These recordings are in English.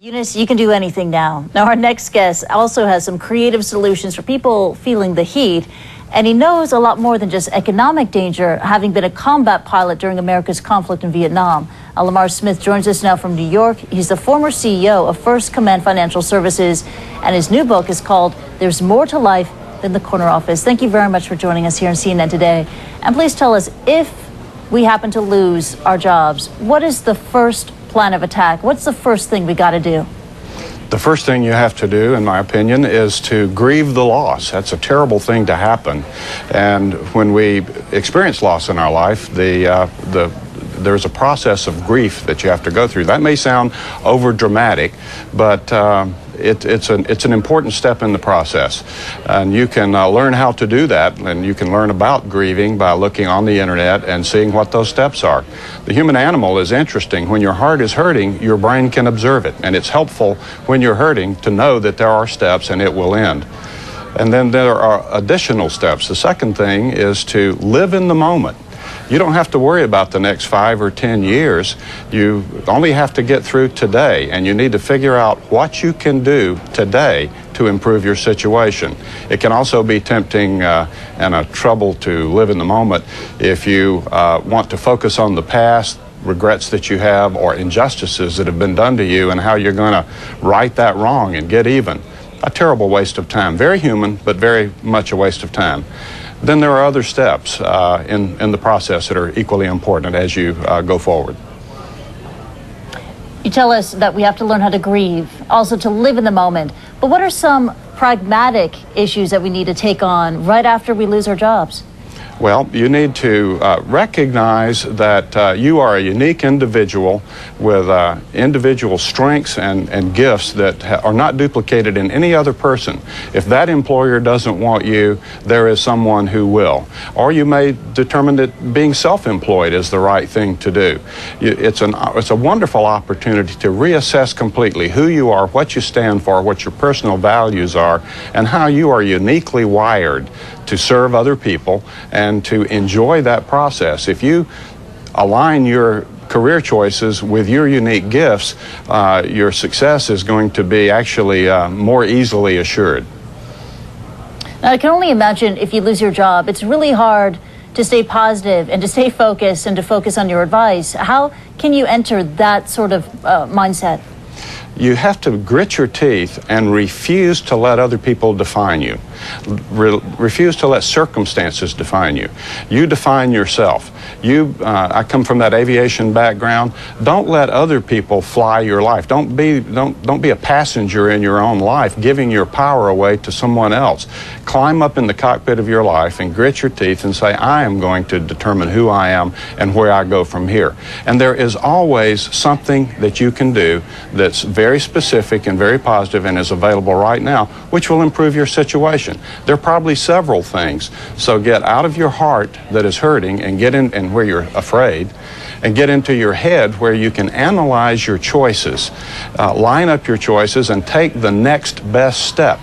Eunice, you can do anything now. Now, our next guest also has some creative solutions for people feeling the heat, and he knows a lot more than just economic danger, having been a combat pilot during America's conflict in Vietnam. Lamar Smith joins us now from New York. He's the former CEO of First Command Financial Services, and his new book is called There's More to Life Than the Corner Office. Thank you very much for joining us here on CNN today. And please tell us, if we happen to lose our jobs, what is the first plan of attack? What's the first thing we got to do? The first thing you have to do, in my opinion, is to grieve the loss. That's a terrible thing to happen. And when we experience loss in our life, there's a process of grief that you have to go through. That may sound over dramatic, but it's an important step in the process. And you can learn how to do that, and you can learn about grieving by looking on the internet and seeing what those steps are. The human animal is interesting. When your heart is hurting, your brain can observe it, and it's helpful when you're hurting to know that there are steps and it will end. And then there are additional steps. The second thing is to live in the moment. You don't have to worry about the next 5 or 10 years. You only have to get through today, and you need to figure out what you can do today to improve your situation. It can also be tempting and a trouble to live in the moment if you want to focus on the past, regrets that you have, or injustices that have been done to you, and how you're going to right that wrong and get even. A terrible waste of time. Very human, but very much a waste of time. Then there are other steps in the process that are equally important as you go forward. You tell us that we have to learn how to grieve, also to live in the moment. But what are some pragmatic issues that we need to take on right after we lose our jobs? Well, you need to recognize that you are a unique individual with individual strengths and gifts that are not duplicated in any other person. If that employer doesn't want you, there is someone who will. Or you may determine that being self-employed is the right thing to do. It's a wonderful opportunity to reassess completely who you are, what you stand for, what your personal values are, and how you are uniquely wired to serve other people and to enjoy that process. If you align your career choices with your unique gifts, your success is going to be actually more easily assured. Now, I can only imagine if you lose your job, it's really hard to stay positive and to stay focused and to focus on your advice. How can you enter that sort of mindset? You have to grit your teeth and refuse to let other people define you. Refuse to let circumstances define you. You define yourself. I come from that aviation background. Don't let other people fly your life. Don't be a passenger in your own life, giving your power away to someone else. Climb up in the cockpit of your life and grit your teeth and say, I am going to determine who I am and where I go from here. And there is always something that you can do that's very specific and very positive and is available right now, which will improve your situation. There are probably several things. So get out of your heart that is hurting and get in and where you're afraid, and get into your head where you can analyze your choices, line up your choices, and take the next best step.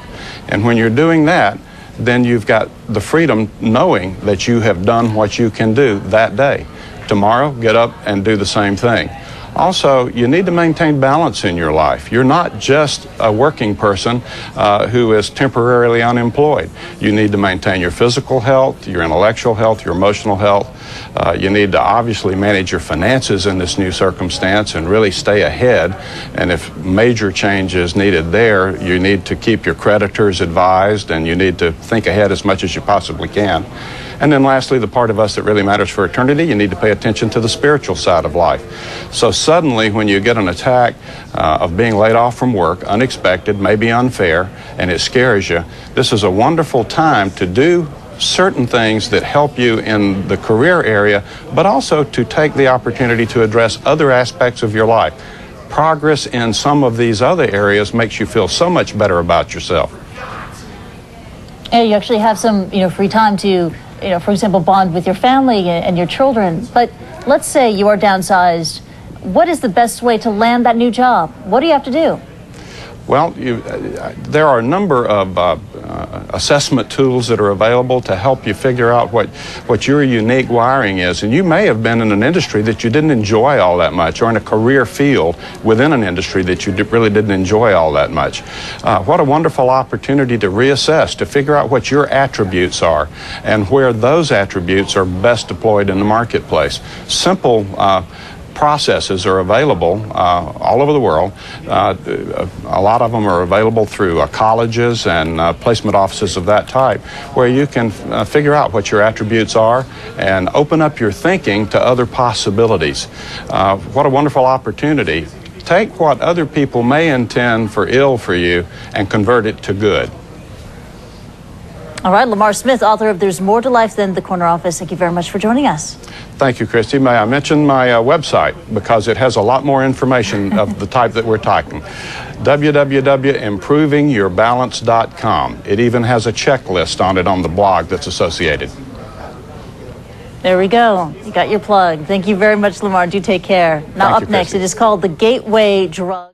And when you're doing that, then you've got the freedom knowing that you have done what you can do that day. Tomorrow, get up and do the same thing. Also, you need to maintain balance in your life. You're not just a working person who is temporarily unemployed. You need to maintain your physical health, your intellectual health, your emotional health. You need to obviously manage your finances in this new circumstance and really stay ahead. And if major change is needed there, you need to keep your creditors advised, and you need to think ahead as much as you possibly can. And then lastly, the part of us that really matters for eternity, you need to pay attention to the spiritual side of life. So suddenly when you get an attack of being laid off from work, unexpected, maybe unfair, and it scares you, this is a wonderful time to do certain things that help you in the career area, but also to take the opportunity to address other aspects of your life. Progress in some of these other areas makes you feel so much better about yourself. Yeah, you actually have some, free time to, for example, bond with your family and your children. But let's say you are downsized. What is the best way to land that new job? What do you have to do? Well, there are a number of assessment tools that are available to help you figure out what your unique wiring is. And you may have been in an industry that you didn't enjoy all that much, or in a career field within an industry that you really didn't enjoy all that much. What a wonderful opportunity to reassess, to figure out what your attributes are and where those attributes are best deployed in the marketplace. Simple processes are available all over the world. A lot of them are available through colleges and placement offices of that type, where you can figure out what your attributes are and open up your thinking to other possibilities. What a wonderful opportunity. Take what other people may intend for ill for you and convert it to good. All right, Lamar Smith, author of There's More to Life Than the Corner Office. Thank you very much for joining us. Thank you, Christy. May I mention my website, because it has a lot more information of the type that we're talking. www.improvingyourbalance.com. It even has a checklist on it on the blog that's associated. There we go. You got your plug. Thank you very much, Lamar. Do take care. Now, up next, it is called the Gateway Drug.